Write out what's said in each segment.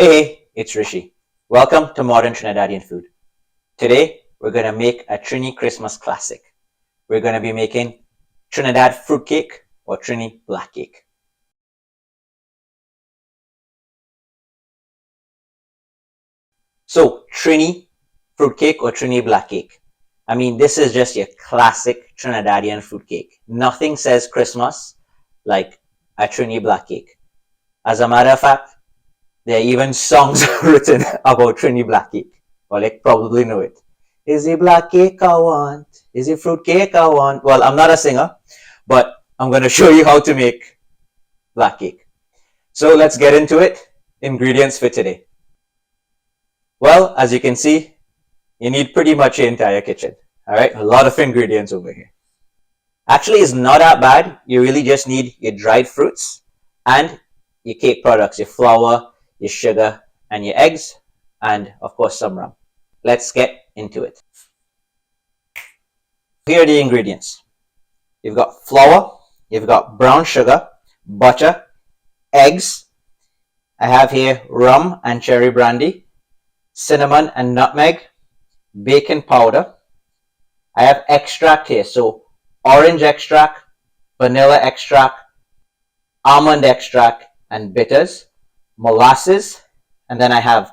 Hey, it's Rishi. Welcome to Modern Trinidadian Food. Today, we're going to make a Trini Christmas classic. We're going to be making Trinidad fruitcake or Trini black cake. So, Trini fruitcake or Trini black cake. I mean, this is just your classic Trinidadian fruitcake. Nothing says Christmas like a Trini black cake. As a matter of fact, there are even songs written about Trini black cake. Well, you probably know it. Is it black cake I want? Is it fruit cake I want? Well, I'm not a singer, but I'm going to show you how to make black cake. So let's get into it. Ingredients for today. Well, as you can see, you need pretty much your entire kitchen. All right, a lot of ingredients over here. Actually, it's not that bad. You really just need your dried fruits and your cake products, your flour, your sugar, and your eggs, and of course some rum. Let's get into it. Here are the ingredients. You've got flour, you've got brown sugar, butter, eggs. I have here rum and cherry brandy, cinnamon and nutmeg, baking powder. I have extract here, so orange extract, vanilla extract, almond extract, and bitters, molasses, and then I have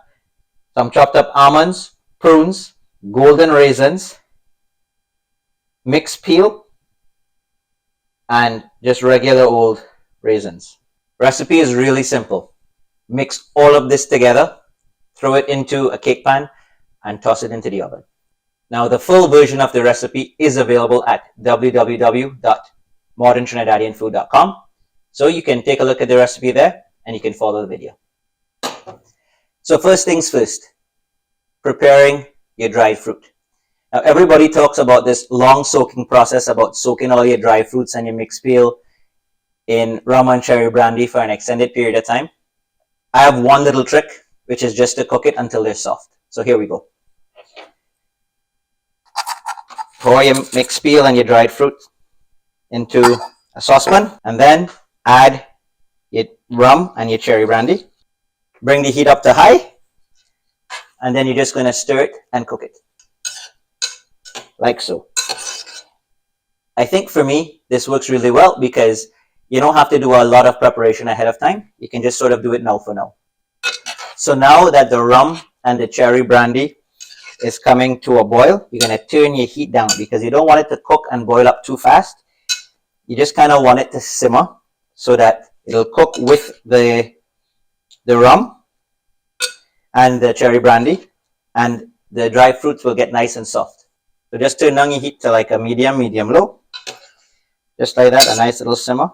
some chopped up almonds, prunes, golden raisins, mixed peel, and just regular old raisins. Recipe is really simple. Mix all of this together, throw it into a cake pan, and toss it into the oven. Now, the full version of the recipe is available at www.moderntrinidadianfood.com. So you can take a look at the recipe there and you can follow the video. So first things first, preparing your dried fruit. Now everybody talks about this long soaking process, about soaking all your dry fruits and your mixed peel in rum and cherry brandy for an extended period of time. I have one little trick, which is just to cook it until they're soft. So here we go. Pour your mixed peel and your dried fruit into a saucepan and then add your rum and your cherry brandy. Bring the heat up to high, and then you're just going to stir it and cook it. Like so. I think for me, this works really well because you don't have to do a lot of preparation ahead of time. You can just sort of do it now for now. So now that the rum and the cherry brandy is coming to a boil, you're going to turn your heat down because you don't want it to cook and boil up too fast. You just kind of want it to simmer so that it'll cook with the rum and the cherry brandy, and the dried fruits will get nice and soft. So just turn down your heat to like a medium low, just like that, a nice little simmer,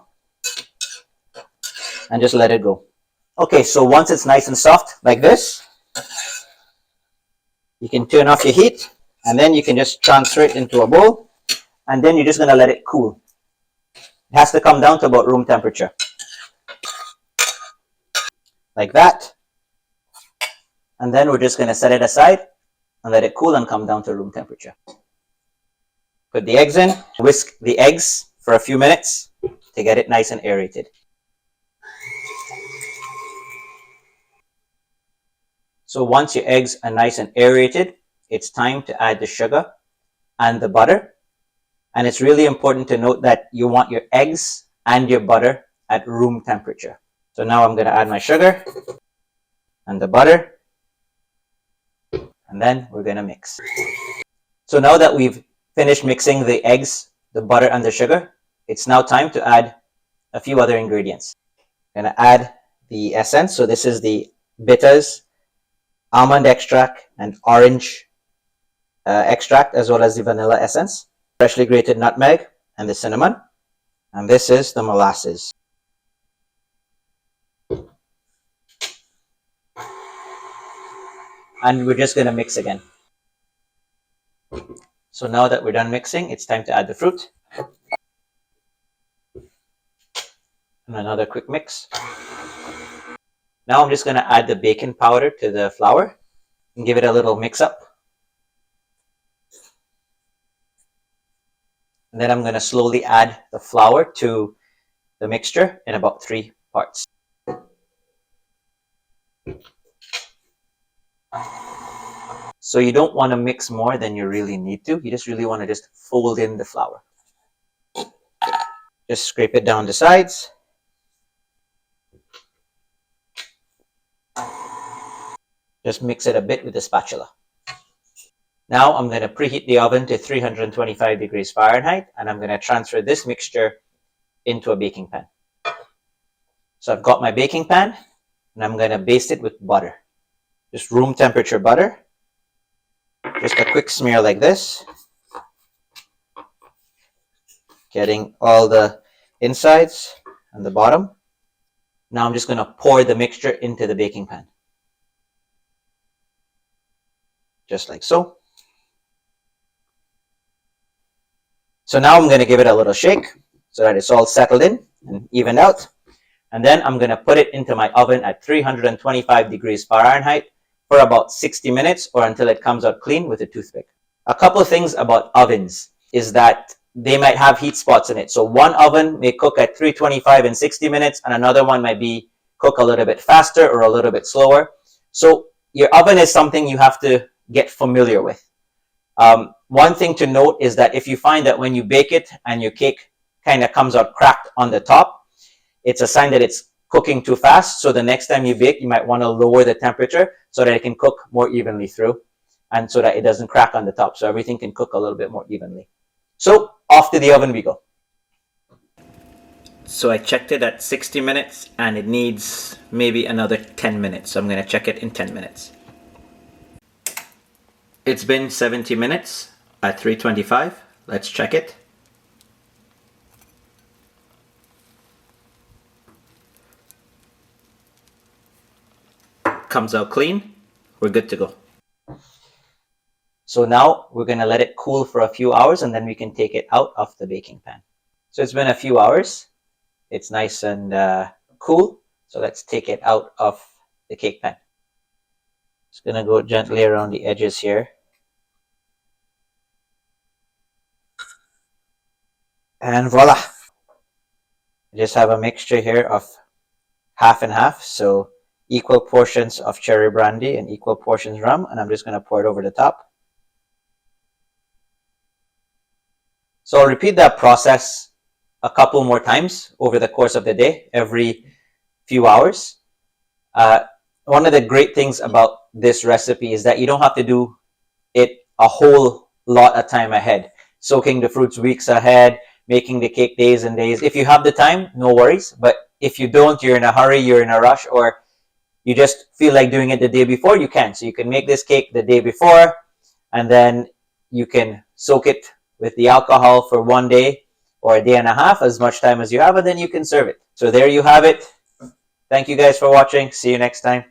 and just let it go. Okay, so once it's nice and soft like this, you can turn off your heat, and then you can just transfer it into a bowl, and then you're just going to let it cool. It has to come down to about room temperature. Like that. And then we're just going to set it aside and let it cool and come down to room temperature. Put the eggs in, whisk the eggs for a few minutes to get it nice and aerated. So once your eggs are nice and aerated, it's time to add the sugar and the butter. And it's really important to note that you want your eggs and your butter at room temperature. So now I'm going to add my sugar and the butter, and then we're going to mix. So now that we've finished mixing the eggs, the butter, and the sugar, it's now time to add a few other ingredients. I'm going to add the essence. So this is the bitters, almond extract, and orange extract, as well as the vanilla essence, freshly grated nutmeg, and the cinnamon. And this is the molasses. And we're just going to mix again. So now that we're done mixing, it's time to add the fruit. And another quick mix. Now I'm just going to add the baking powder to the flour and give it a little mix up. And then I'm going to slowly add the flour to the mixture in about 3 parts. So you don't want to mix more than you really need to. You just really want to just fold in the flour. Just scrape it down the sides. Just mix it a bit with the spatula. Now I'm going to preheat the oven to 325 degrees Fahrenheit, and I'm going to transfer this mixture into a baking pan. So I've got my baking pan, and I'm going to baste it with butter. Just room temperature butter. Just a quick smear like this. Getting all the insides and the bottom. Now I'm just going to pour the mixture into the baking pan. Just like so. So now I'm going to give it a little shake so that it's all settled in and evened out. And then I'm going to put it into my oven at 325 degrees Fahrenheit for about 60 minutes or until it comes out clean with a toothpick. A couple of things about ovens is that they might have heat spots in it. So one oven may cook at 325 in 60 minutes and another one might be cook a little bit faster or a little bit slower. So your oven is something you have to get familiar with. One thing to note is that if you find that when you bake it and your cake kind of comes out cracked on the top, it's a sign that it's cooking too fast. So the next time you bake, you might want to lower the temperature so that it can cook more evenly through and so that it doesn't crack on the top. So everything can cook a little bit more evenly. So off to the oven we go. So I checked it at 60 minutes and it needs maybe another 10 minutes. So I'm going to check it in 10 minutes. It's been 70 minutes at 325. Let's check it. Comes out clean. We're good to go. So now we're going to let it cool for a few hours and then we can take it out of the baking pan. So it's been a few hours. It's nice and cool. So let's take it out of the cake pan. Just going to go gently around the edges here. And voila! I just have a mixture here of half and half. So equal portions of cherry brandy and equal portions rum. And I'm just going to pour it over the top. So I'll repeat that process a couple more times over the course of the day, every few hours. One of the great things about this recipe is that you don't have to do it a whole lot of time ahead. Soaking the fruits weeks ahead, making the cake days and days. If you have the time, no worries. But if you don't, you're in a hurry, you're in a rush, or you just feel like doing it the day before, you can. So you can make this cake the day before, and then you can soak it with the alcohol for one day or a day and a half, as much time as you have, and then you can serve it. So there you have it. Thank you guys for watching. See you next time.